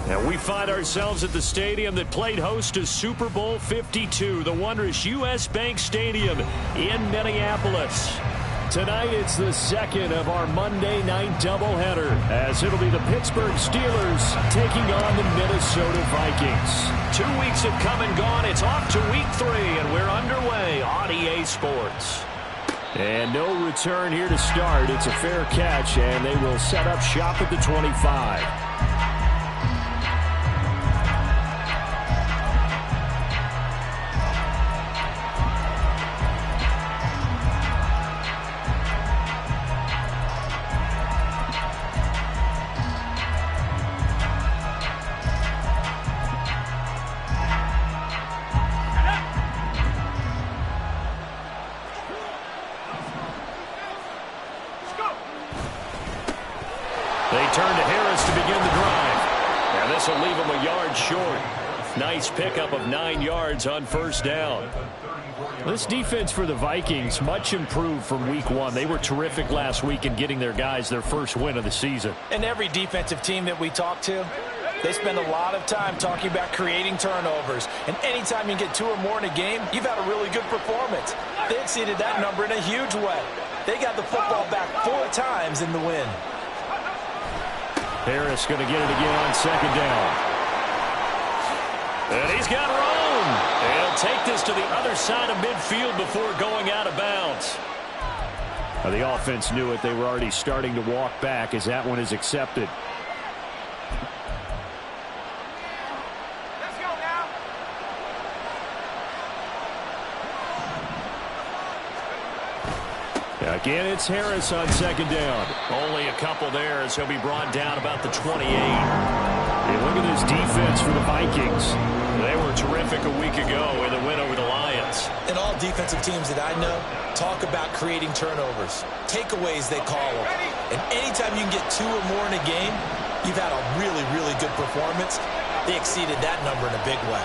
And we find ourselves at the stadium that played host to Super Bowl 52, the wondrous U.S. Bank Stadium in Minneapolis. Tonight, it's the second of our Monday night doubleheader, as it'll be the Pittsburgh Steelers taking on the Minnesota Vikings. 2 weeks have come and gone. It's off to week 3, and we're underway on EA Sports. And no return here to start. It's a fair catch, and they will set up shop at the 25. They turn to Harris to begin the drive. And this will leave him a yard short. Nice pickup of 9 yards on first down. This defense for the Vikings, much improved from week 1. They were terrific last week in getting their guys their first win of the season. And every defensive team that we talk to, they spend a lot of time talking about creating turnovers. And anytime you get 2 or more in a game, you've had a really good performance. They exceeded that number in a huge way. They got the football back 4 times in the win. Harris going to get it again on second down. And he's got room. And he'll take this to the other side of midfield before going out of bounds. The offense knew it. They were already starting to walk back as that one is accepted. Again, it's Harris on second down. Only a couple there as he'll be brought down about the 28. Hey, look at this defense for the Vikings. They were terrific a week ago in the win over the Lions. And all defensive teams that I know talk about creating turnovers. Takeaways, they call them. And anytime you can get 2 or more in a game, you've had a really, really good performance. They exceeded that number in a big way.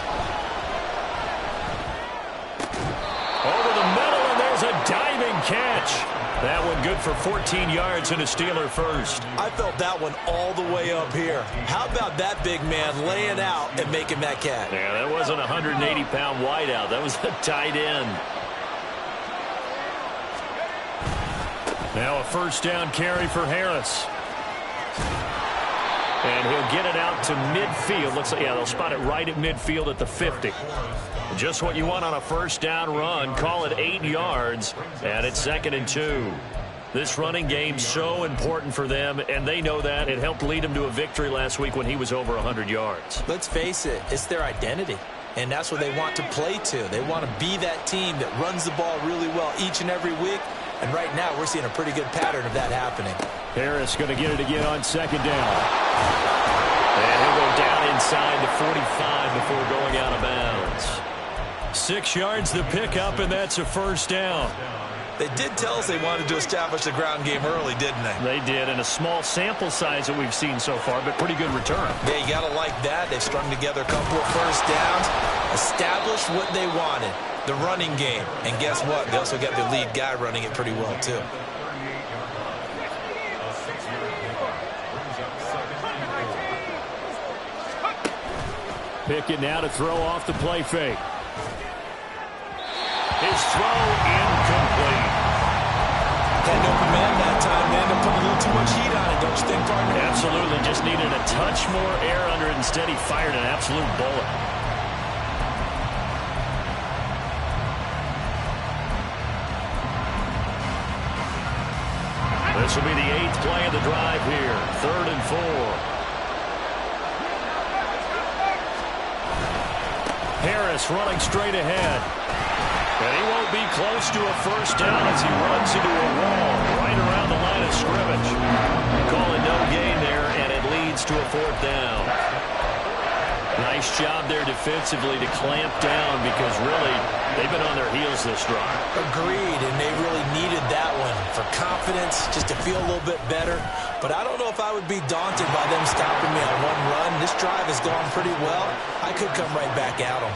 Over the middle, and there's a diving catch. That one good for 14 yards and a Steeler first. I felt that one all the way up here. How about that big man laying out and making that catch? Yeah, that wasn't a 180-pound wideout. That was a tight end. Now a first down carry for Harris. And he'll get it out to midfield. Looks like, yeah, they'll spot it right at midfield at the 50. Just what you want on a first down run. Call it 8 yards, and it's 2nd and 2. This running game so important for them, and they know that. It helped lead them to a victory last week when he was over 100 yards. Let's face it, it's their identity, and that's what they want to play to. They want to be that team that runs the ball really well each and every week, and right now we're seeing a pretty good pattern of that happening. Harris going to get it again on second down. And he'll go down inside the 45 before going out of bounds. 6 yards the pickup, and that's a first down. They did tell us they wanted to establish the ground game early, didn't they? They did, and a small sample size that we've seen so far, but pretty good return. Yeah, you got to like that. They've strung together a couple of first downs, established what they wanted, the running game. And guess what? They also got their lead guy running it pretty well, too. Pickett now to throw off the play fake. His throw incomplete. Had no command that time. They ended up putting a little too much heat on it, don't you think, partner? Absolutely. Just needed a touch more air under it. Instead, he fired an absolute bullet. This will be the 8th play of the drive here. 3rd and 4. Harris running straight ahead. And he won't be close to a first down as he runs into a wall right around the line of scrimmage. Calling no gain there, and it leads to a 4th down. Nice job there defensively to clamp down because really they've been on their heels this drive. Agreed, and they really needed that one for confidence, just to feel a little bit better. But I don't know if I would be daunted by them stopping me on one run. This drive has gone pretty well. I could come right back at them.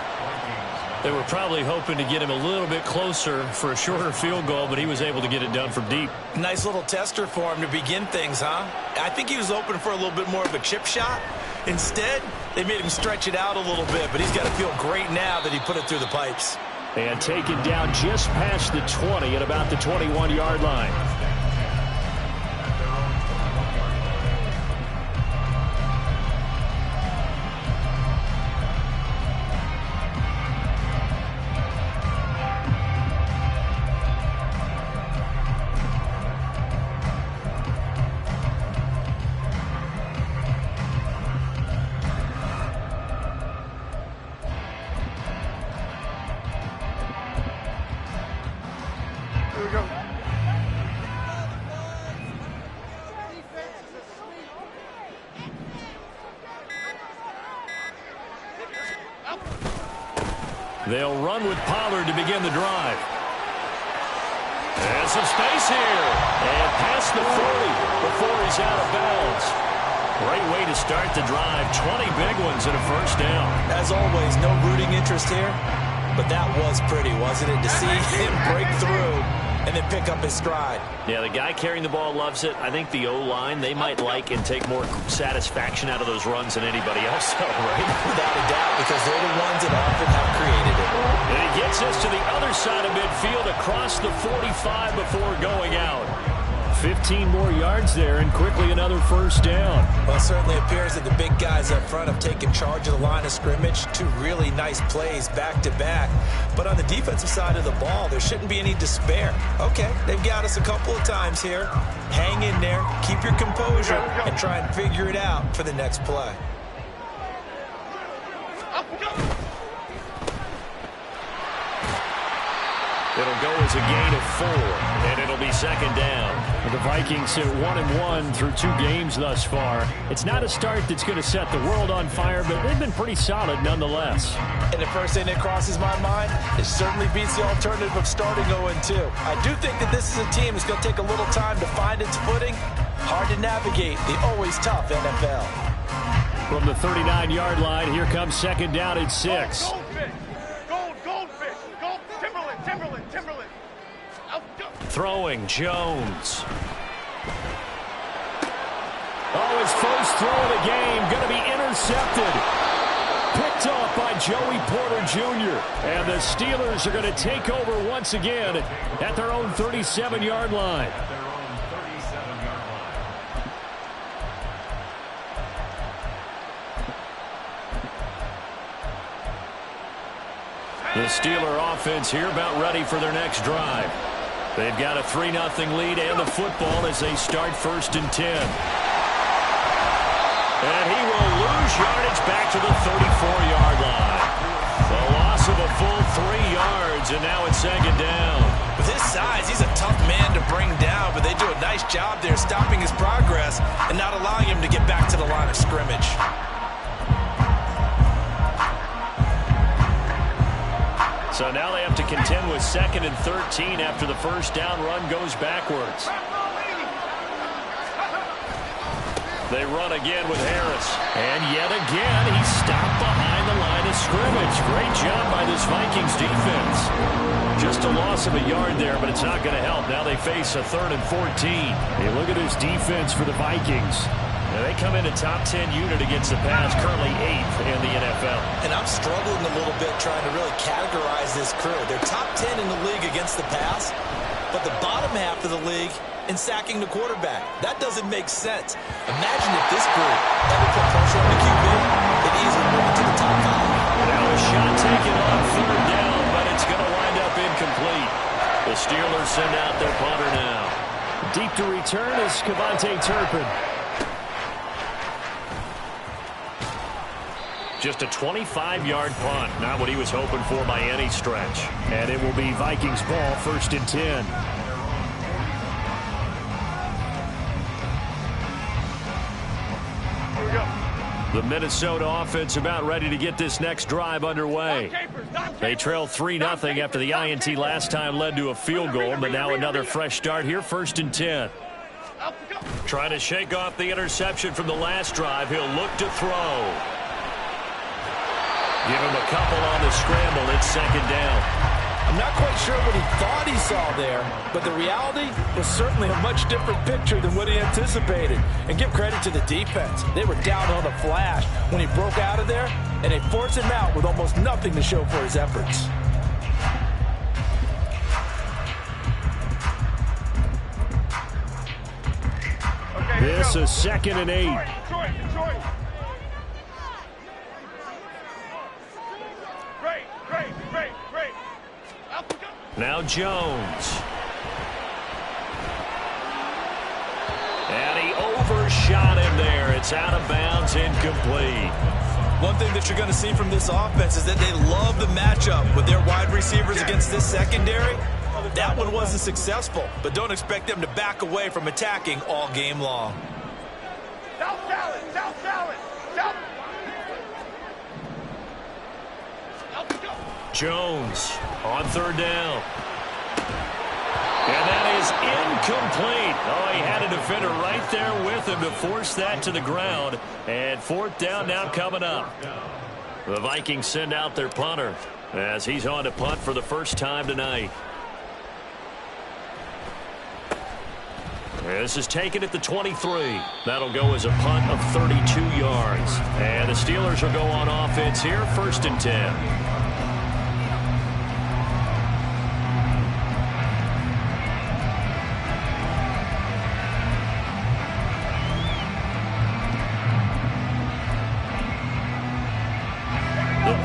They were probably hoping to get him a little bit closer for a shorter field goal, but he was able to get it done from deep. Nice little tester for him to begin things, huh? I think he was open for a little bit more of a chip shot. Instead, they made him stretch it out a little bit, but he's got to feel great now that he put it through the pipes. And taken down just past the 20 at about the 21-yard line. They'll run with Pollard to begin the drive. And some space here. And past the 40 before he's out of bounds. Great way to start the drive. 20 big ones and a first down. As always, no rooting interest here. But that was pretty, wasn't it? To see him break through and then pick up his stride. Yeah, the guy carrying the ball loves it. I think the O-line, they might like and take more satisfaction out of those runs than anybody else, right? Without a doubt, because they're the ones that often have created it. And he gets us to the other side of midfield across the 45 before going out. 15 more yards there and quickly another first down. Well, it certainly appears that the big guys up front have taken charge of the line of scrimmage. 2 really nice plays back-to-back. But on the defensive side of the ball, there shouldn't be any despair. Okay, they've got us a couple of times here. Hang in there, keep your composure, and try and figure it out for the next play. It'll go as a gain of 4, and it'll be second down. The Vikings sit 1-1 through 2 games thus far. It's not a start that's going to set the world on fire, but they've been pretty solid nonetheless. And the first thing that crosses my mind, it certainly beats the alternative of starting 0-2. I do think that this is a team that's going to take a little time to find its footing. Hard to navigate the always tough NFL. From the 39-yard line, here comes second down at 6. Throwing, Jones. Oh, his first throw of the game, going to be intercepted. Picked off by Joey Porter Jr. And the Steelers are going to take over once again at their own 37-yard line. The Steeler offense here about ready for their next drive. They've got a 3-0 lead and the football as they start 1st and 10. And he will lose yardage back to the 34-yard line. The loss of a full 3 yards, and now it's second down. With his size, he's a tough man to bring down, but they do a nice job there stopping his progress and not allowing him to get back to the line of scrimmage. So now they have to contend with 2nd and 13 after the first down run goes backwards. They run again with Harris. And yet again, he's stopped behind the line of scrimmage. Great job by this Vikings defense. Just a loss of a yard there, but it's not going to help. Now they face a 3rd and 14. Hey, look at this defense for the Vikings. Now they come in a top 10 unit against the pass, currently 8th in the NFL. And I'm struggling a little bit trying to really categorize this crew. They're top 10 in the league against the pass, but the bottom half of the league in sacking the quarterback. That doesn't make sense. Imagine if this group ever put pressure on the QB, they'd easily move into the top 5. Now a shot taken on 3rd down, but it's going to wind up incomplete. The Steelers send out their punter now. Deep to return is KaVontae Turpin. Just a 25-yard punt. Not what he was hoping for by any stretch. And it will be Vikings ball, 1st and 10. The Minnesota offense about ready to get this next drive underway. They trail 3-0 after the INT last time led to a field goal, but now another fresh start here, 1st and 10. Trying to shake off the interception from the last drive. He'll look to throw. Give him a couple on the scramble. It's 2nd down. I'm not quite sure what he thought he saw there, but the reality was certainly a much different picture than what he anticipated. And give credit to the defense. They were down on the flash when he broke out of there, and they forced him out with almost nothing to show for his efforts. This is 2nd and 8. Now Jones. And he overshot him there. It's out of bounds, incomplete. One thing that you're going to see from this offense is that they love the matchup with their wide receivers against this secondary. That one wasn't successful, but don't expect them to back away from attacking all game long. Jones on 3rd down. And that is incomplete. Oh, he had a defender right there with him to force that to the ground. And 4th down now coming up. The Vikings send out their punter as he's on to punt for the first time tonight. This is taken at the 23. That'll go as a punt of 32 yards. And the Steelers will go on offense here, 1st and 10.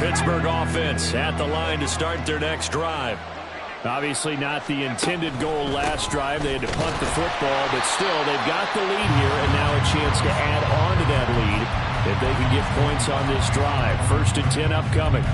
Pittsburgh offense at the line to start their next drive. Obviously not the intended goal last drive. They had to punt the football, but still they've got the lead here and now a chance to add on to that lead if they can get points on this drive. 1st and 10 upcoming.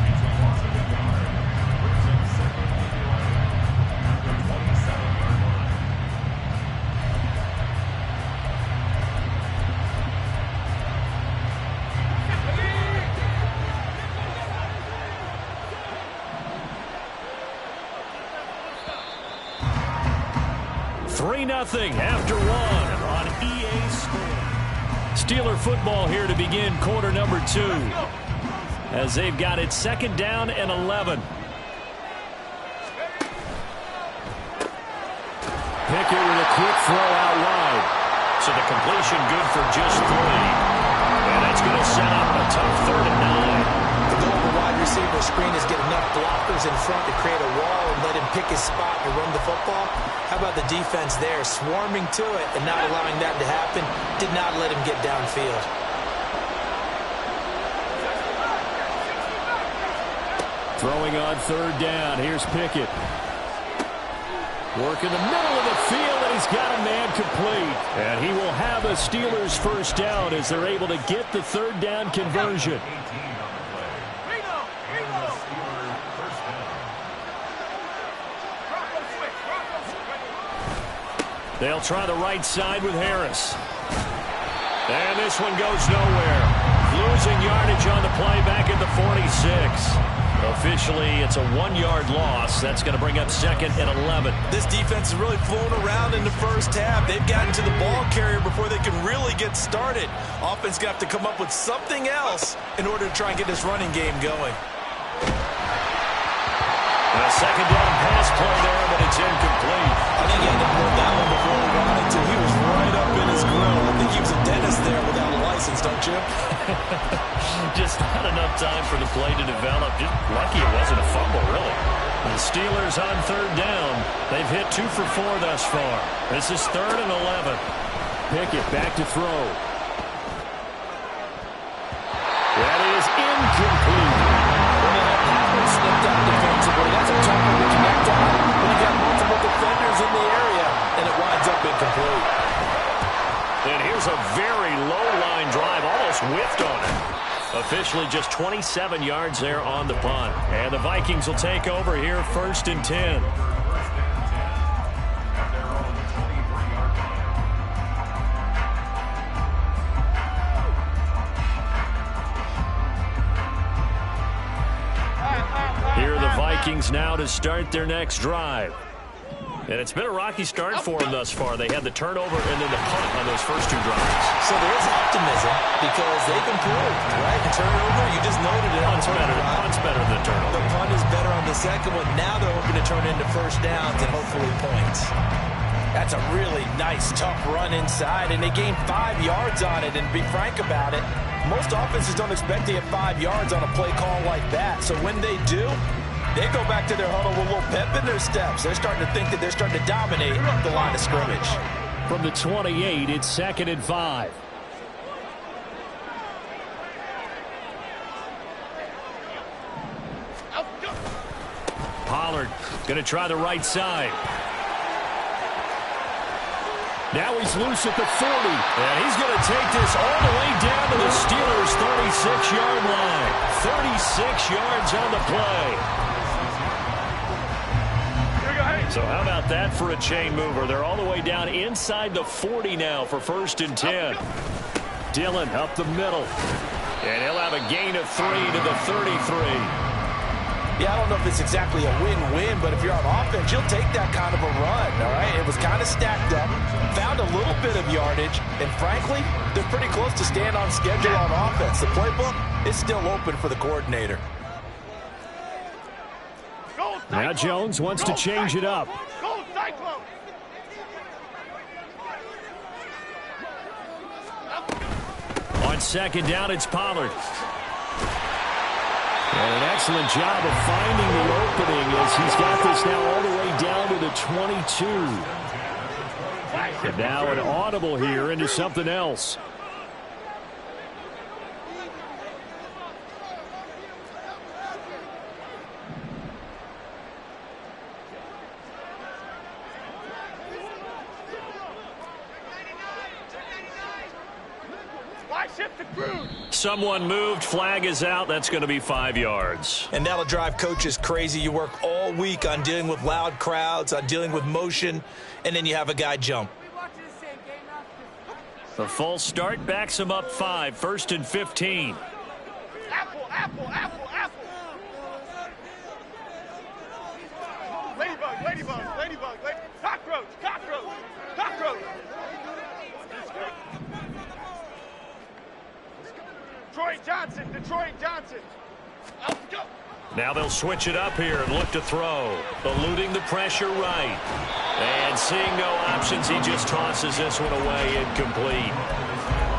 After one on EA Sports. Steeler football here to begin quarter number 2 as they've got it 2nd down and 11. Pickett with a quick throw out wide. So the completion good for just 3. And that's going to set up a tough 3rd and 9. The goal of the wide receiver screen is get enough blockers in front to create a wall and let him pick his spot to run the football. How about the defense there, swarming to it and not allowing that to happen? Did not let him get downfield. Throwing on 3rd down. Here's Pickett. Work in the middle of the field, and he's got a man complete. And he will have a Steelers 1st down as they're able to get the 3rd down conversion. They'll try the right side with Harris. And this one goes nowhere. Losing yardage on the play back at the 46. Officially, it's a 1-yard loss. That's going to bring up 2nd and 11. This defense is really flown around in the first half. They've gotten to the ball carrier before they can really get started. Offense going to have to come up with something else in order to try and get this running game going. A second down pass play there, but it's incomplete. I think he had to pull that one before he wanted to. He was right up in his grill. I think he was a dentist there without a license, don't you? Just not enough time for the play to develop. Just lucky it wasn't a fumble, really. The Steelers on 3rd down. They've hit 2 for 4 thus far. This is 3rd and 11. Pickett back to throw. That is incomplete. Slipped out defensively. That's a tough one to connect on when you got multiple defenders in the area, and it winds up incomplete. And here's a very low-line drive, almost whiffed on it. Officially just 27 yards there on the punt. And the Vikings will take over here, 1st and 10. Here are the Vikings now to start their next drive. And it's been a rocky start for them thus far. They had the turnover and then the punt on those first 2 drives. So there is optimism because they've improved, right? The turnover, you just noted it. Punt's better than the turnover. The punt is better on the second one. Now they're hoping to turn into first downs and hopefully points. That's a really nice, tough run inside, and they gained 5 yards on it. And to be frank about it, most offenses don't expect to get 5 yards on a play call like that. So when they do, they go back to their huddle with a little pep in their steps. They're starting to think that they're starting to dominate the line of scrimmage. From the 28, it's 2nd and 5. Pollard going to try the right side. Now he's loose at the 40. And he's going to take this all the way down to the Steelers' 36-yard line. 36 yards on the play. So how about that for a chain mover? They're all the way down inside the 40 now for 1st and 10. Dillon up the middle. And he'll have a gain of 3 to the 33. Yeah, I don't know if it's exactly a win-win, but if you're on offense, you'll take that kind of a run, all right? It was kind of stacked up, found a little bit of yardage, and frankly, they're pretty close to staying on schedule on offense. The playbook is still open for the coordinator. Now Jones wants to change it up. On 2nd down, it's Pollard. And an excellent job of finding the opening as he's got this now all the way down to the 22. And now an audible here into something else. Someone moved. Flag is out. That's going to be 5 yards. And that'll drive coaches crazy. You work all week on dealing with loud crowds, on dealing with motion, and then you have a guy jump. The false start backs him up 5. 1st and 15. Apple. Ladybug. Cockroach. Detroit Johnson. Now they'll switch it up here and look to throw. Eluding the pressure right. And seeing no options, he just tosses this one away, incomplete.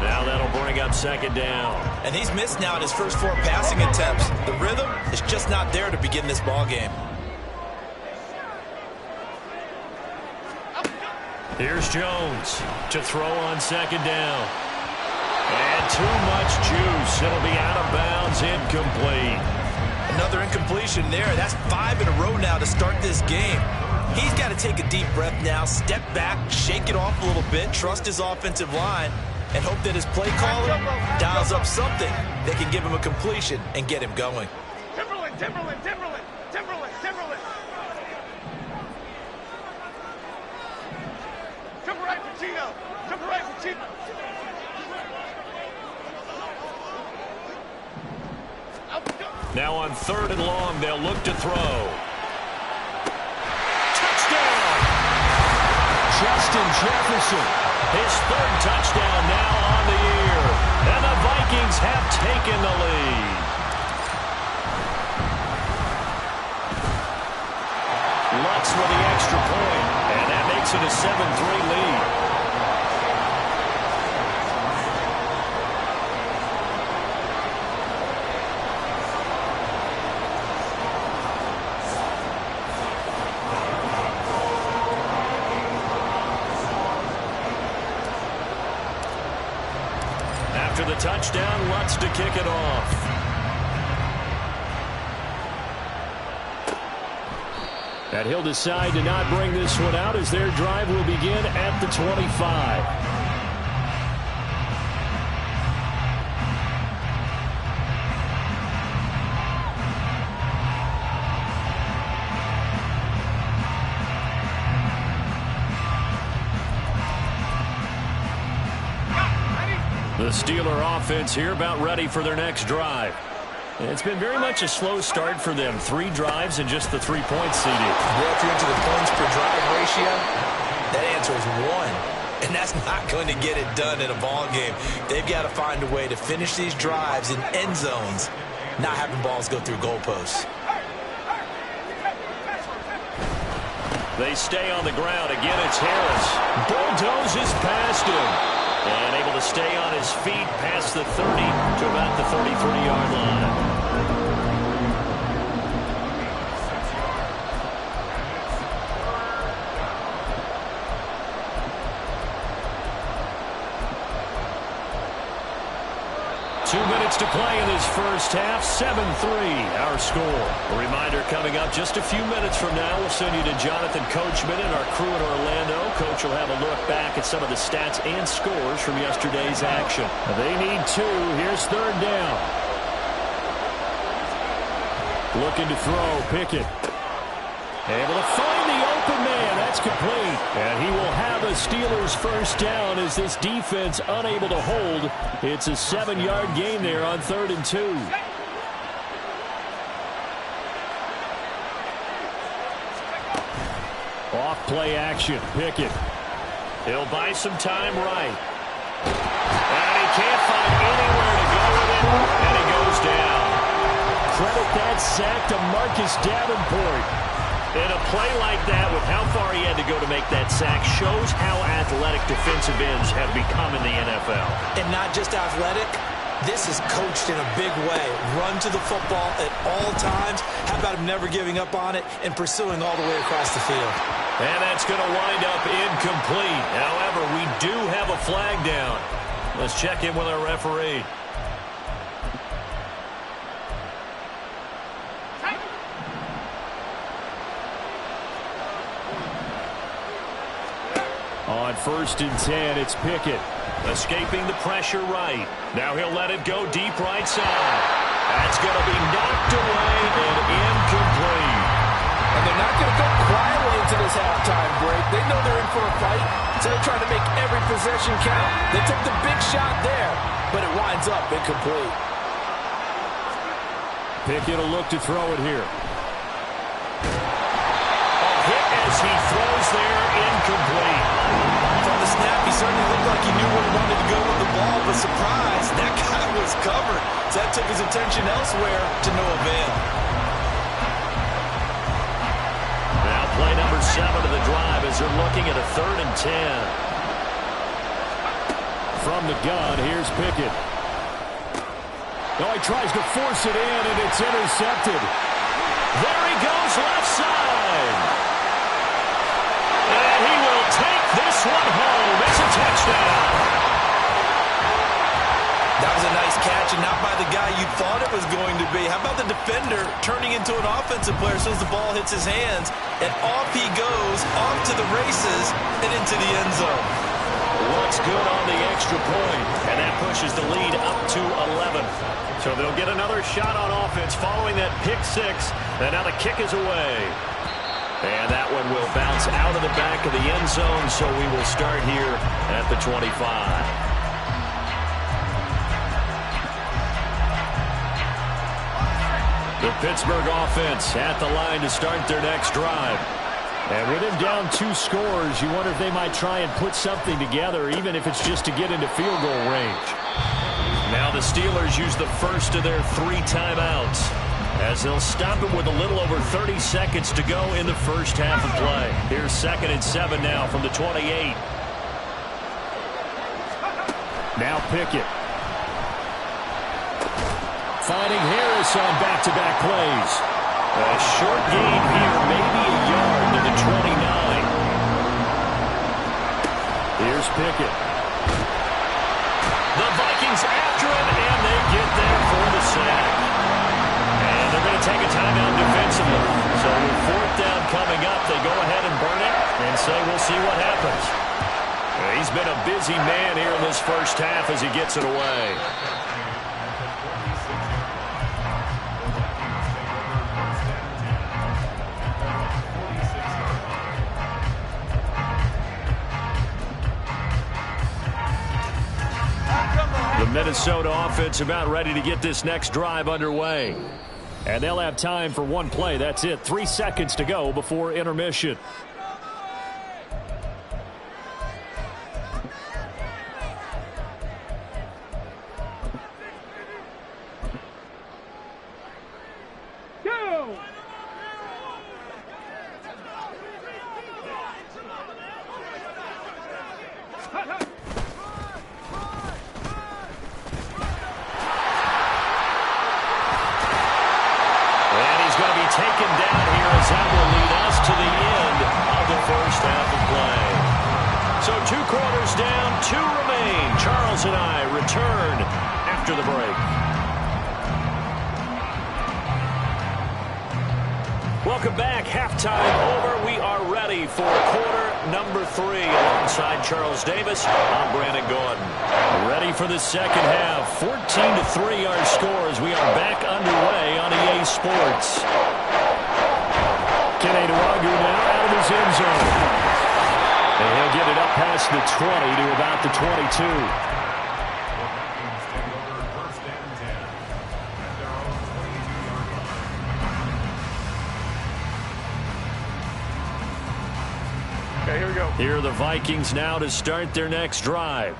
Now that'll bring up 2nd down. And he's missed now in his first 4 passing attempts. The rhythm is just not there to begin this ball game. Here's Jones to throw on 2nd down. And too much juice. It'll be out of bounds, incomplete. Another incompletion there. That's 5 in a row now to start this game. He's got to take a deep breath now, step back, shake it off a little bit, trust his offensive line, and hope that his play caller dials up something that can give him a completion and get him going. Timberland. Jump right for Chino. Now on 3rd and long, they'll look to throw. Touchdown! Justin Jefferson. His 3rd touchdown now on the year. And the Vikings have taken the lead. Lutz with the extra point. And that makes it a 7-3 lead. After the touchdown, Lutz to kick it off. And he'll decide to not bring this one out as their drive will begin at the 25. The Steeler offense here about ready for their next drive. It's been very much a slow start for them. 3 drives and just the 3 points seeded. Well, if you're into the points per drive ratio, that answer is 1. And that's not going to get it done in a ball game. They've got to find a way to finish these drives in end zones, not having balls go through goalposts. They stay on the ground. Again, it's Harris. Bulldozes past him. And able to stay on his feet past the 30 to about the 33-yard line. To play in this first half, 7-3 our score. A reminder coming up just a few minutes from now, we'll send you to Jonathan Coachman and our crew in Orlando. Coach will have a look back at some of the stats and scores from yesterday's action. They need 2. Here's 3rd down. Looking to throw, Pickett. Able to find the open man. That's complete. And he will have a Steelers first down as this defense unable to hold. It's a 7-yard gain there on 3rd and 2. Off play action. Pickett. He'll buy some time right. And he can't find anywhere to go with it. And he goes down. Credit that sack to Marcus Davenport. And a play like that, with how far he had to go to make that sack, shows how athletic defensive ends have become in the NFL. And not just athletic, this is coached in a big way. Run to the football at all times. How about him never giving up on it and pursuing all the way across the field? And that's going to wind up incomplete. However, we do have a flag down. Let's check in with our referee. On 1st and 10, it's Pickett. Escaping the pressure right. Now he'll let it go deep right side. That's going to be knocked away and incomplete. And they're not going to go quietly into this halftime break. They know they're in for a fight, so they're trying to make every possession count. They took the big shot there, but it winds up incomplete. Pickett will look to throw it here. As he throws there, incomplete. From the snap, he certainly looked like he knew where he wanted to go with the ball, but surprise, that guy was covered. So that took his attention elsewhere to no avail. Now play number 7 of the drive as they're looking at a 3rd and 10. From the gun, here's Pickett. Oh, he tries to force it in, and it's intercepted. There he goes, left side. And he will take this one home. It's a touchdown. That was a nice catch, and not by the guy you thought it was going to be. How about the defender turning into an offensive player as soon as the ball hits his hands, and off he goes, off to the races, and into the end zone. Looks good on the extra point, and that pushes the lead up to 11. So they'll get another shot on offense following that pick 6, and now the kick is away. And that one will bounce out of the back of the end zone, so we will start here at the 25. The Pittsburgh offense at the line to start their next drive. And with him down 2 scores, you wonder if they might try and put something together, even if it's just to get into field goal range. Now the Steelers use the first of their 3 timeouts, as they'll stop it with a little over 30 seconds to go in the first half of play. Here's 2nd and 7 now from the 28. Now Pickett. Finding Harris on back-to-back plays. A short gain here, maybe a yard to the 29. Here's Pickett. The Vikings after him, and they get there for the sack. And they're going to take a timeout defensively. So with 4th down coming up, they go ahead and burn it and say we'll see what happens. He's been a busy man here in this first half as he gets it away. The Minnesota offense about ready to get this next drive underway. And they'll have time for one play. That's it. 3 seconds to go before intermission. Taken down here as that will lead us to the end of the first half of play. So 2 quarters down, 2 remain. Charles and I return after the break. Welcome back. Halftime over. We are ready for quarter number 3. Alongside Charles Davis, I'm Brandon Gordon. Ready for the second half. 14-3 our scores. We are back underway on EA Sports. Kene Nwangwu now out of his end zone. And he'll get it up past the 20 to about the 22. Okay, here we go. Here are the Vikings now to start their next drive.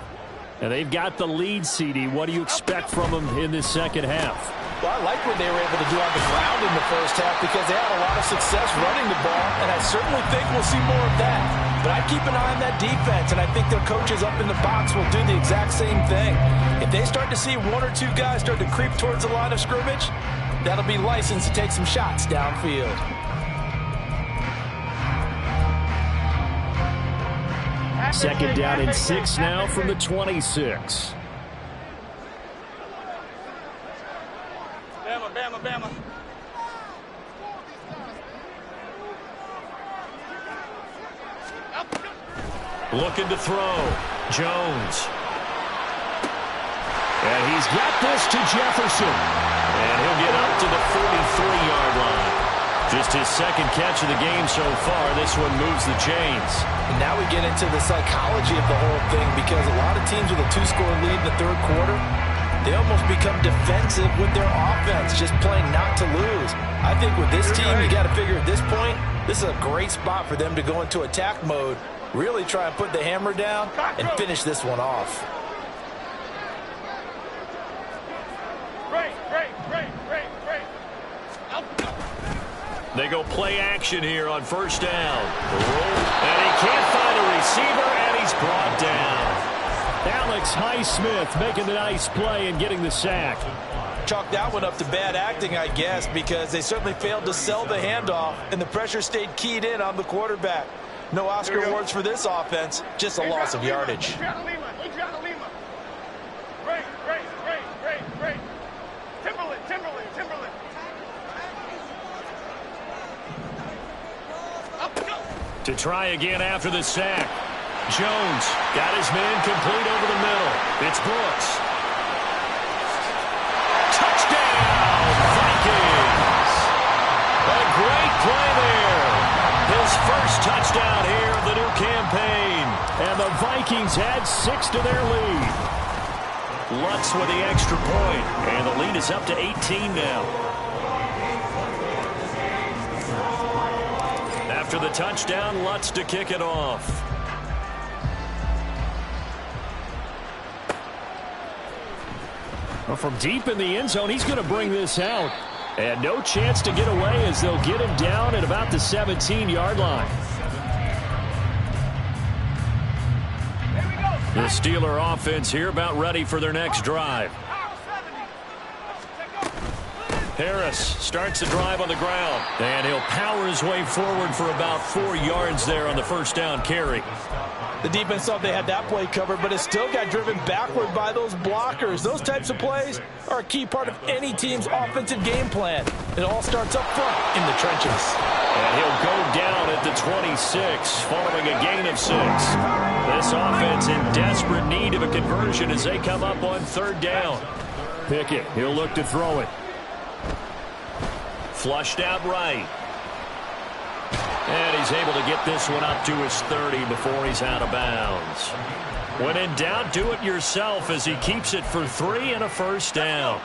And they've got the lead, CD. What do you expect from them in this second half? Well, I like what they were able to do on the ground in the first half because they had a lot of success running the ball, and I certainly think we'll see more of that. But I keep an eye on that defense, and I think their coaches up in the box will do the exact same thing. If they start to see 1 or 2 guys start to creep towards the line of scrimmage, that'll be licensed to take some shots downfield. Second down and 6 now from the 26. Bama, Bama. Looking to throw. Jones. And he's got this to Jefferson. And he'll get up to the 43-yard line. Just his second catch of the game so far. This one moves the chains. And now we get into the psychology of the whole thing because a lot of teams with a 2-score lead in the third quarter, they almost become defensive with their offense, just playing not to lose. I think with this team, you got to figure at this point, this is a great spot for them to go into attack mode, really try and put the hammer down and finish this one off. They go play action here on first down. And he can't find a receiver, and he's brought down. Alex Highsmith making the nice play and getting the sack. Chalk that one up to bad acting, I guess, because they certainly failed to sell the handoff, and the pressure stayed keyed in on the quarterback. No Oscar awards for this offense, just a loss of yardage. Timberland. To try again after the sack. Jones got his man complete over the middle. It's Brooks. Touchdown, Vikings! A great play there. His first touchdown here of the new campaign. And the Vikings add 6 to their lead. Lutz with the extra point. And the lead is up to 18 now. After the touchdown, Lutz to kick it off. Well, from deep in the end zone, he's going to bring this out. And no chance to get away as they'll get him down at about the 17-yard line. The Steeler offense here about ready for their next drive. Harris starts the drive on the ground. And he'll power his way forward for about 4 yards there on the first down carry. The defense thought they had that play covered, but it still got driven backward by those blockers. Those types of plays are a key part of any team's offensive game plan. It all starts up front in the trenches. And he'll go down at the 26 following a gain of 6. This offense in desperate need of a conversion as they come up on third down. Pickett, he'll look to throw it. Flushed out right. And he's able to get this one up to his 30 before he's out of bounds. When in doubt, do it yourself as he keeps it for 3 and a first down.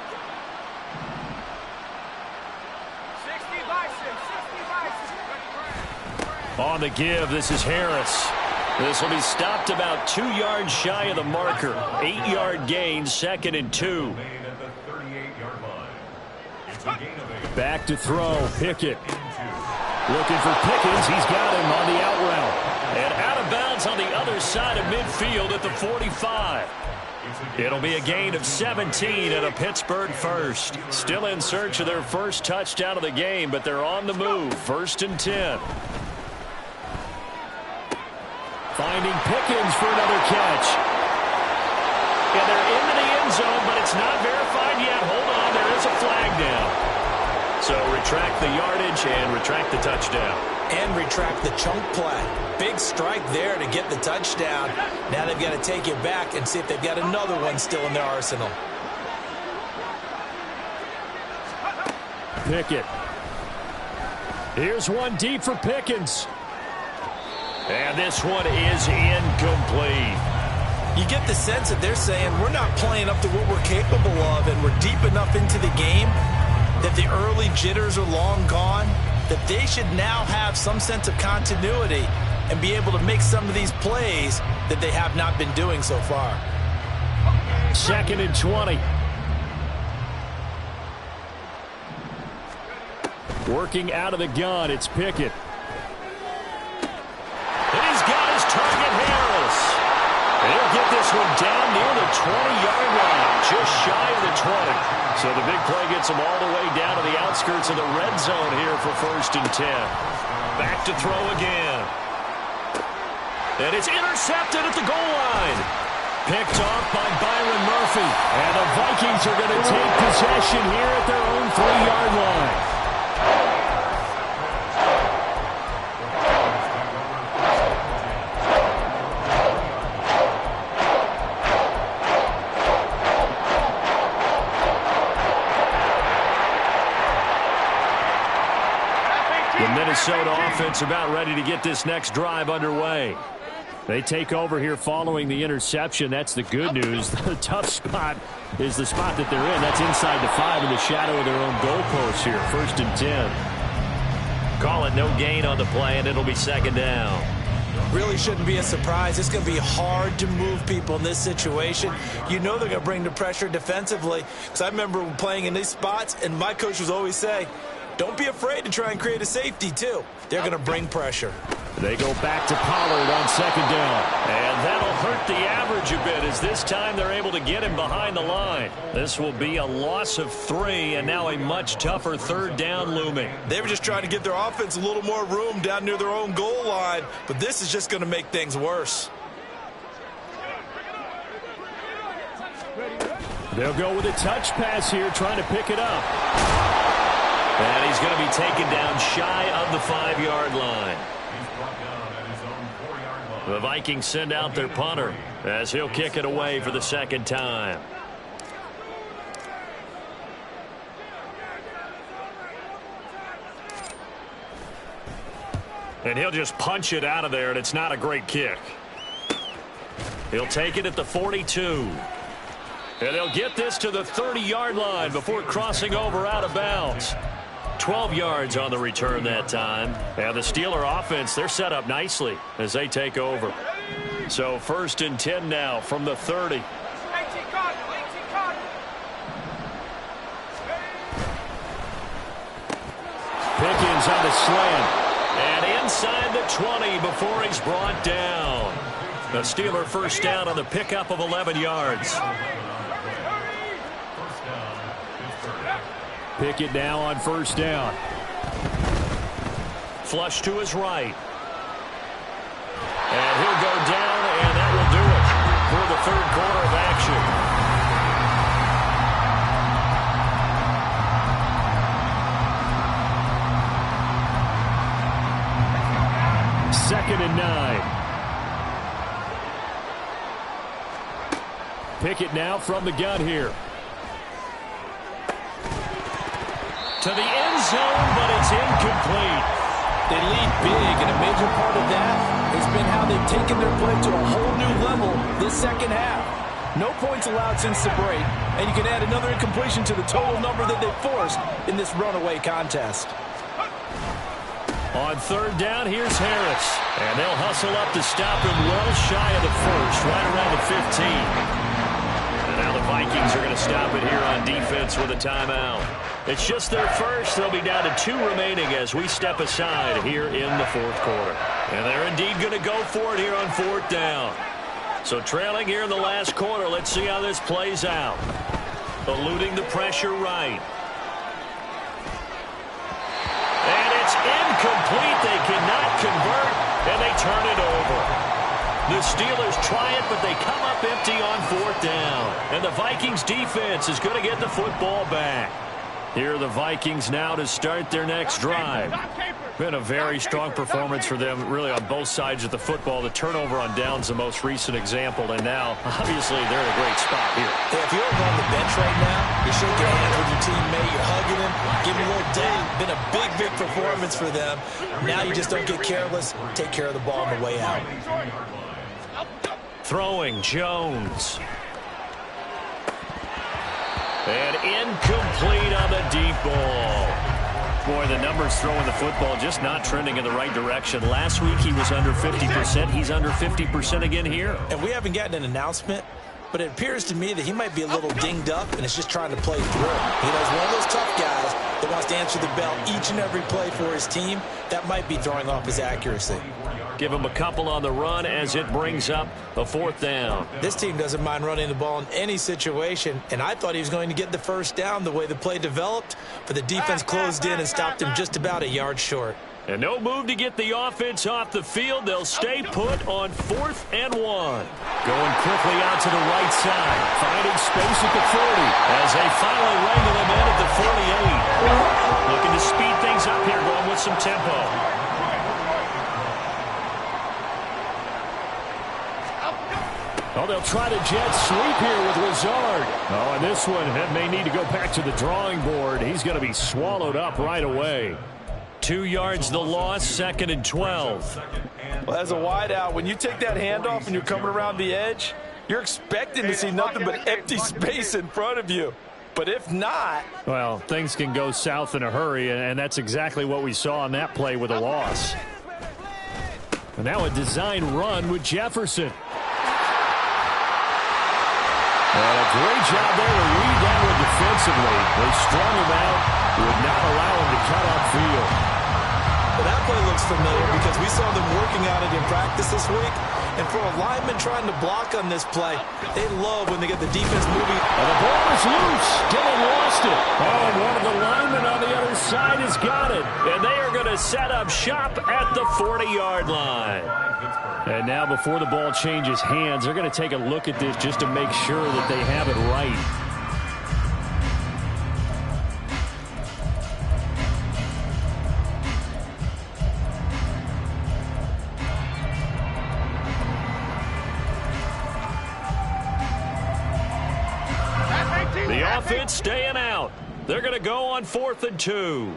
60-6. On the give, this is Harris. This will be stopped about 2 yards shy of the marker. 8-yard gain, 2nd and 2. Back to throw, Pickett. Looking for Pickens. He's got him on the out route. And out of bounds on the other side of midfield at the 45. It'll be a gain of 17 and a Pittsburgh first. Still in search of their first touchdown of the game, but they're on the move. 1st and 10. Finding Pickens for another catch. And they're into the end zone, but it's not verified yet. Hold on, there is a flag down. So retract the yardage and retract the touchdown. And retract the chunk play. Big strike there to get the touchdown. Now they've got to take it back and see if they've got another one still in their arsenal. Pickett. Here's one deep for Pickens. And this one is incomplete. You get the sense that they're saying we're not playing up to what we're capable of, and we're deep enough into the game that the early jitters are long gone, that they should now have some sense of continuity and be able to make some of these plays that they have not been doing so far. 2nd and 20. Working out of the gun, it's Pickett. And he's got his target, Harris. And he'll get this one down near the 20-yard line, just shy of the 20. So the big play gets them all the way down to the outskirts of the red zone here for 1st and 10. Back to throw again. And it's intercepted at the goal line. Picked off by Byron Murphy. And the Vikings are going to take possession here at their own 3-yard line. The Minnesota offense about ready to get this next drive underway. They take over here following the interception. That's the good news. The tough spot is the spot that they're in. That's inside the 5 in the shadow of their own goalpost here. 1st and 10. Call it no gain on the play, and it'll be 2nd down. Really shouldn't be a surprise. It's going to be hard to move people in this situation. You know they're going to bring the pressure defensively. Because I remember playing in these spots, and my coach was always saying, don't be afraid to try and create a safety, too. They're going to bring pressure. They go back to Pollard on 2nd down. And that'll hurt the average a bit as this time they're able to get him behind the line. This will be a loss of 3 and now a much tougher 3rd down looming. They were just trying to give their offense a little more room down near their own goal line, but this is just going to make things worse. They'll go with a touch pass here, trying to pick it up. And he's going to be taken down shy of the 5-yard line. The Vikings send out their punter as he'll kick it away for the 2nd time. And he'll just punch it out of there, and it's not a great kick. He'll take it at the 42. And he'll get this to the 30-yard line before crossing over out of bounds. 12 yards on the return that time. And the Steeler offense, they're set up nicely as they take over. So 1st and 10 now from the 30. Pickens on the slant. And inside the 20 before he's brought down. The Steeler first down on the pickup of 11 yards. Pickett now on 1st down. Flush to his right. And he'll go down, and that will do it for the 3rd quarter of action. 2nd and 9. Pickett now from the gun here. To the end zone, but it's incomplete. They lead big, and a major part of that has been how they've taken their play to a whole new level this second half. No points allowed since the break, and you can add another incompletion to the total number that they forced in this runaway contest. On 3rd down, here's Harris. And they'll hustle up to stop him well shy of the 1st, right around the 15. And now the Vikings are going to stop it here on defense with a timeout. It's just their first. They'll be down to 2 remaining as we step aside here in the 4th quarter. And they're indeed going to go for it here on 4th down. So trailing here in the last quarter, let's see how this plays out. Eluding the pressure right. And it's incomplete. They cannot convert, and they turn it over. The Steelers try it, but they come up empty on 4th down. And the Vikings defense is going to get the football back. Here are the Vikings now to start their next drive. Been a very strong performance for them, really, on both sides of the football. The turnover on downs the most recent example, and now, obviously, they're in a great spot here. Hey, if you're on the bench right now, you're shaking hands with your teammate, you're hugging him, giving him a little dap. Been a big, big performance for them. Now you just don't get careless. Take care of the ball on the way out. Throwing, Jones. And incomplete on the deep ball. Boy, the numbers throwing the football just not trending in the right direction. Last week he was under 50%. He's under 50% again here. And we haven't gotten an announcement, but it appears to me that he might be a little dinged up and is just trying to play through. You know, he's one of those tough guys that wants to answer the bell each and every play for his team. That might be throwing off his accuracy. Give him a couple on the run as it brings up a 4th down. This team doesn't mind running the ball in any situation, and I thought he was going to get the 1st down the way the play developed, but the defense closed in and stopped him just about a yard short. And no move to get the offense off the field. They'll stay put on 4th and 1. Going quickly out to the right side. Finding space at the 40 as they finally wrangle him in at the 48. Looking to speed things up here, going with some tempo. Oh, they'll try to jet sweep here with Lazard. Oh, and this one may need to go back to the drawing board. He's going to be swallowed up right away. 2 yards the loss, 2nd and 12. Well, as a wideout, when you take that handoff and you're coming around the edge, you're expecting to see nothing but empty space in front of you. But if not... Well, things can go south in a hurry, and that's exactly what we saw on that play with a loss. And now a design run with Jefferson. And a great job there to read that one defensively. They strung him out, would not allow him to cut upfield. Well, that play looks familiar because we saw them working out it in practice this week. And for a lineman trying to block on this play, they love when they get the defense moving. And the ball is loose. Dillon lost it. Oh, and one of the linemen on the other side has got it. And they are going to set up shop at the 40-yard line. And now before the ball changes hands, they're going to take a look at this just to make sure that they have it right. The offense staying out. They're going to go on 4th and 2.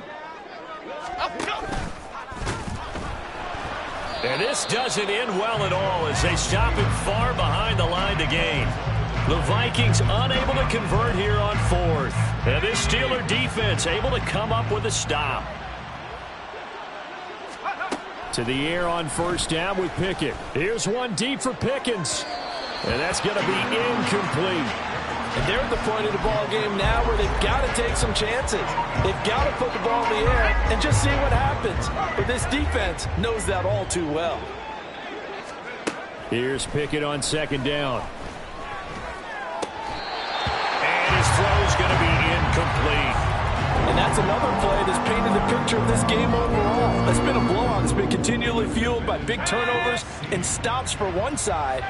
And this doesn't end well at all as they stop him far behind the line to gain. The Vikings unable to convert here on fourth. And this Steeler defense able to come up with a stop. To the air on first down with Pickett. Here's one deep for Pickens. And that's going to be incomplete. And they're at the point of the ball game now where they've got to take some chances. They've got to put the ball in the air and just see what happens. But this defense knows that all too well. Here's Pickett on second down. And his throw's going to be incomplete. And that's another play that's painted the picture of this game overall. It's been a blowout. It's been continually fueled by big turnovers and stops for one side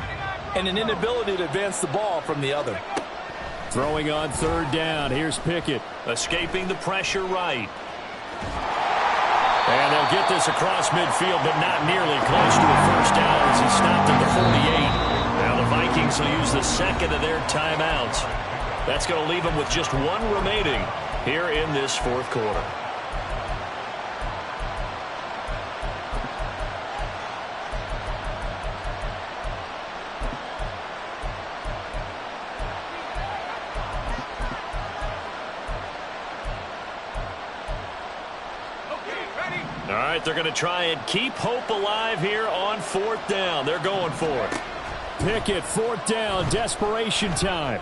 and an inability to advance the ball from the other. Throwing on third down. Here's Pickett. Escaping the pressure right. And they'll get this across midfield, but not nearly close to a first down as he stopped at the 48. Now the Vikings will use the second of their timeouts. That's going to leave them with just one remaining here in this fourth quarter. All right, they're going to try and keep hope alive here on fourth down. They're going for it. Pickett, fourth down, desperation time.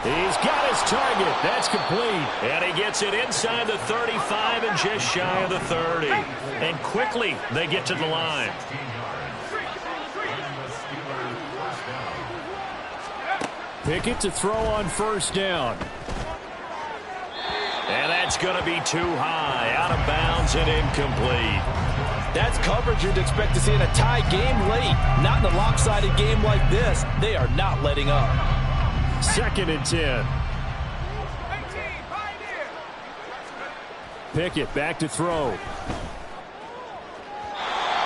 He's got his target. That's complete. And he gets it inside the 35 and just shy of the 30. And quickly they get to the line. Pickett to throw on first down. And that's going to be too high. Out of bounds and incomplete. That's coverage you'd expect to see in a tie game late. Not in a lopsided game like this. They are not letting up. 2nd and 10. Pickett back to throw.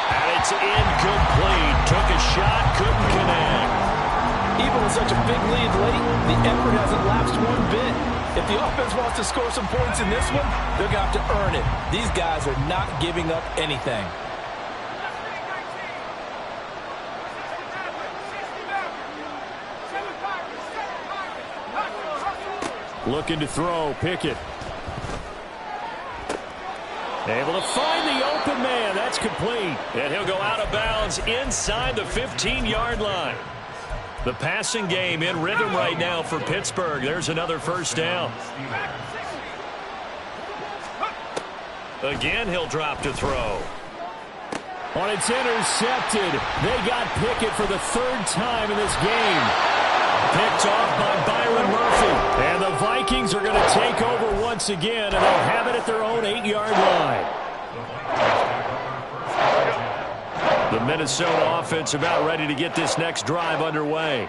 And it's incomplete. Took a shot, couldn't connect. Even with such a big lead late, the effort hasn't lapsed one bit. If the offense wants to score some points in this one, they're going to have to earn it. These guys are not giving up anything. Looking to throw, Pickett. Able to find the open man. That's complete. And he'll go out of bounds inside the 15-yard line. The passing game in rhythm right now for Pittsburgh. There's another first down. Again, he'll drop to throw. On it's intercepted. They got Pickett for the third time in this game. Picked off by Byron Murphy. And the Vikings are going to take over once again, and they'll have it at their own 8-yard line. The Minnesota offense about ready to get this next drive underway.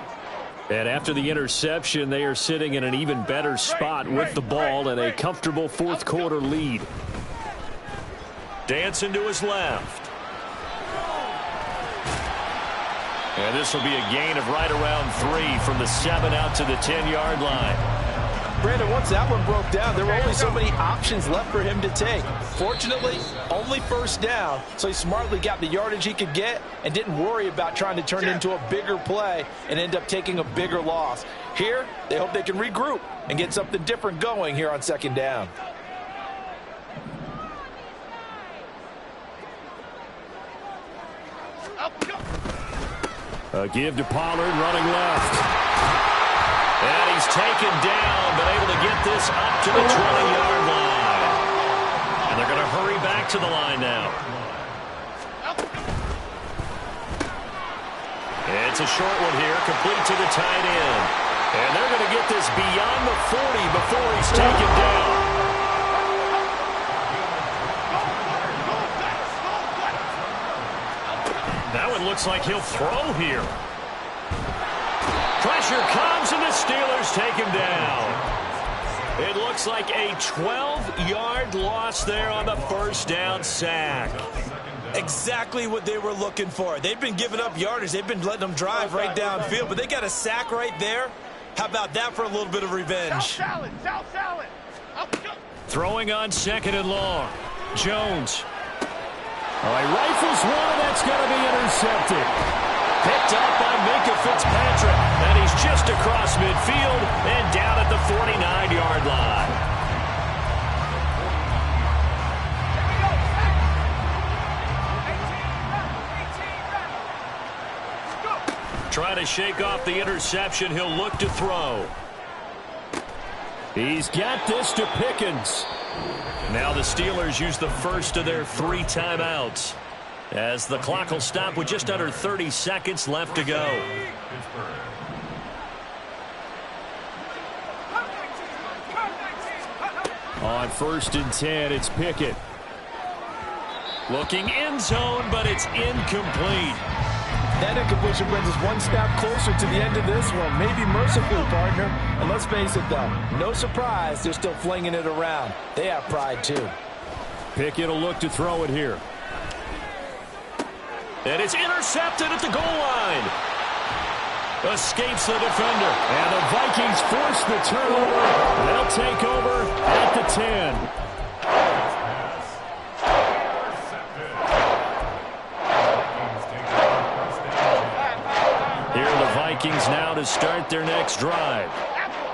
And after the interception, they are sitting in an even better spot with the ball and a comfortable fourth quarter lead. Dancing to his left. And this will be a gain of right around 3 from the 7 out to the 10-yard line. Brandon, once that one broke down, there were only so many options left for him to take. Fortunately, only first down, so he smartly got the yardage he could get and didn't worry about trying to turn it into a bigger play and end up taking a bigger loss. Here, they hope they can regroup and get something different going here on second down. A give to Pollard, running left. And he's taken down, but able to get this up to the 20-yard line. And they're going to hurry back to the line now. It's a short one here, complete to the tight end. And they're going to get this beyond the 40 before he's taken down. That one looks like he'll throw here. Pressure comes, and the Steelers take him down. It looks like a 12-yard loss there on the first down sack. Exactly what they were looking for. They've been giving up yardage. They've been letting them drive right downfield, but they got a sack right there. How about that for a little bit of revenge? Throwing on 2nd and long. Jones. All right, rifles one, that's going to be intercepted. Picked up by Minkah Fitzpatrick, and he's just across midfield and down at the 49-yard line. Trying to shake off the interception. He'll look to throw. He's got this to Pickens. Now the Steelers use the first of their 3 timeouts, as the clock will stop with just under 30 seconds left to go. On 1st and 10, it's Pickett. Looking end zone, but it's incomplete. That incompletion brings us one step closer to the end of this one. Maybe mercifully, partner. And let's face it, though, no surprise, they're still flinging it around. They have pride, too. Pickett will look to throw it here. And it's intercepted at the goal line. Escapes the defender. And the Vikings force the turnover. They'll take over at the 10. Vikings now to start their next drive.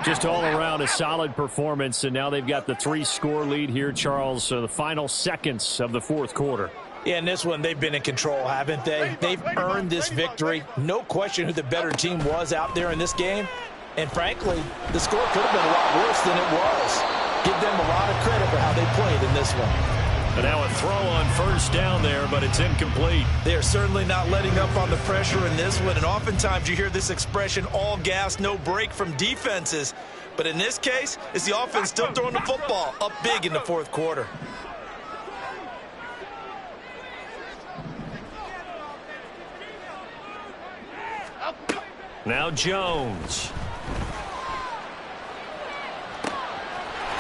Just all around a solid performance, and now they've got the 3-score lead here, Charles. So the final seconds of the 4th quarter. Yeah, in this one, they've been in control, haven't they? They've earned this victory. No question who the better team was out there in this game. And frankly, the score could have been a lot worse than it was. Give them a lot of credit for how they played in this one. And now a throw on 1st down there, but it's incomplete. They are certainly not letting up on the pressure in this one. And oftentimes you hear this expression, all gas, no break from defenses. But in this case, it's the offense still throwing the football up big in the 4th quarter. Now Jones.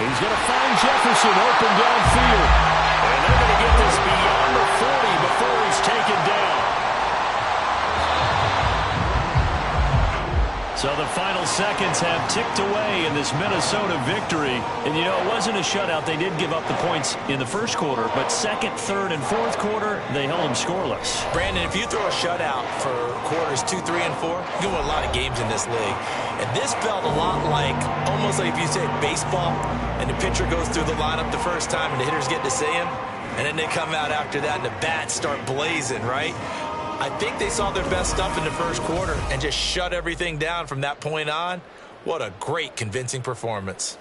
He's going to find Jefferson open downfield. And they're going to get this beyond the 40 before he's taken down. So the final seconds have ticked away in this Minnesota victory. And, you know, it wasn't a shutout. They did give up the points in the 1st quarter. But 2nd, 3rd, and 4th quarter, they held them scoreless. Brandon, if you throw a shutout for quarters 2, 3, and 4, you win a lot of games in this league. And this felt a lot like, almost like if you say baseball, and the pitcher goes through the lineup the first time and the hitters get to see him, and then they come out after that and the bats start blazing, right? I think they saw their best stuff in the 1st quarter and just shut everything down from that point on. What a great, convincing performance.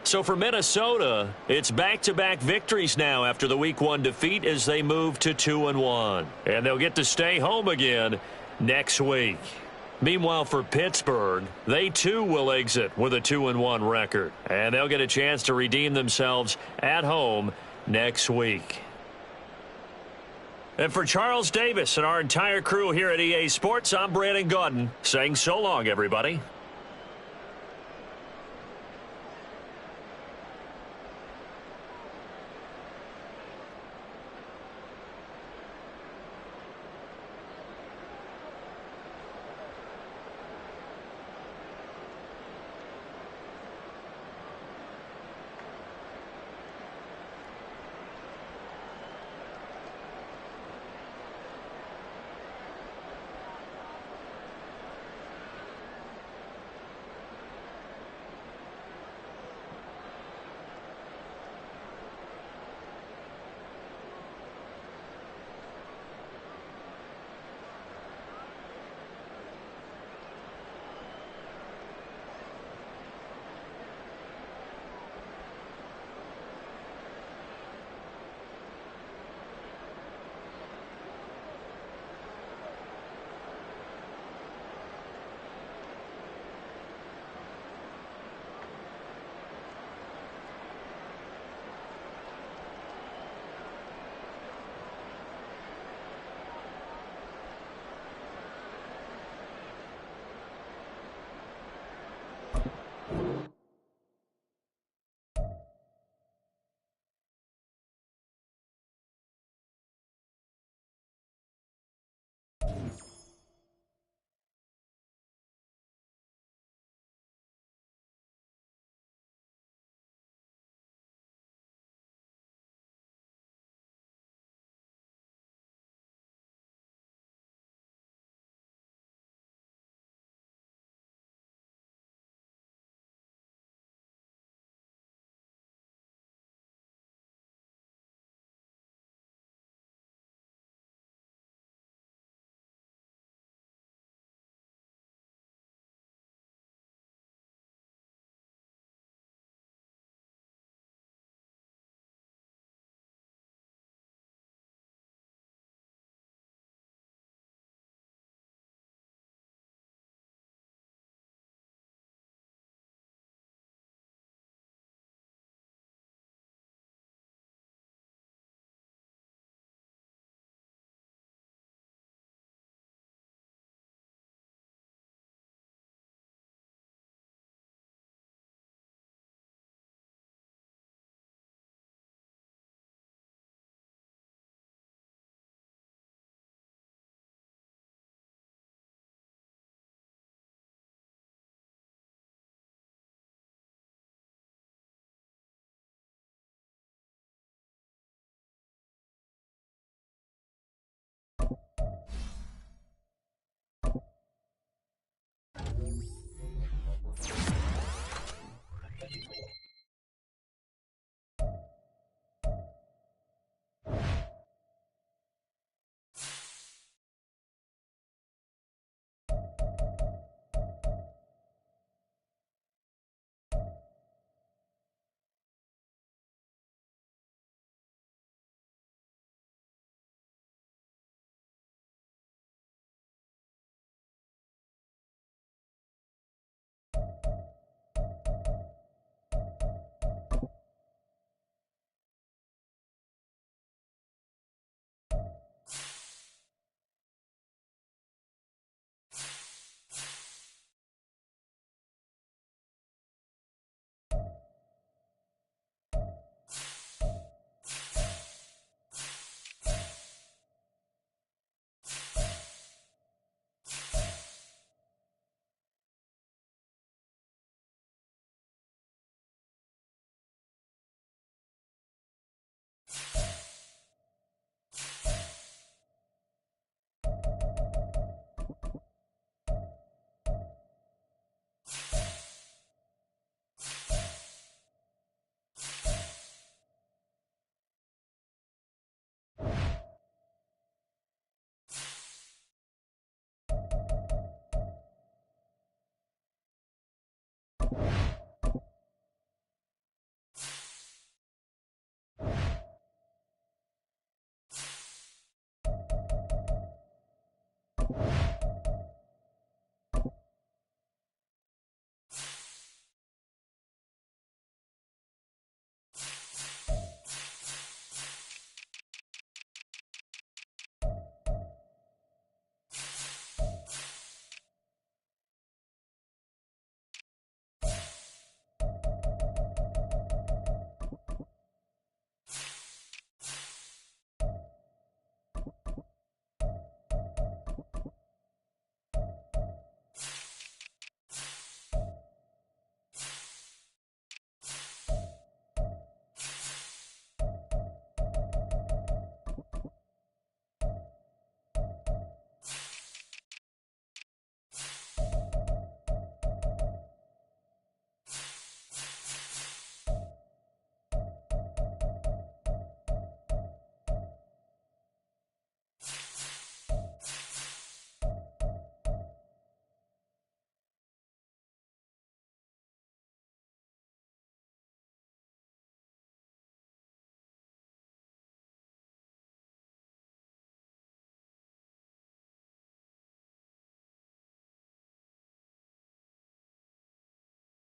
So for Minnesota, it's back-to-back victories now after the Week 1 defeat as they move to 2-1. And they'll get to stay home again next week. Meanwhile, for Pittsburgh, they too will exit with a 2-1 record. And they'll get a chance to redeem themselves at home next week. And for Charles Davis and our entire crew here at EA Sports, I'm Brandon Gaudin saying so long, everybody.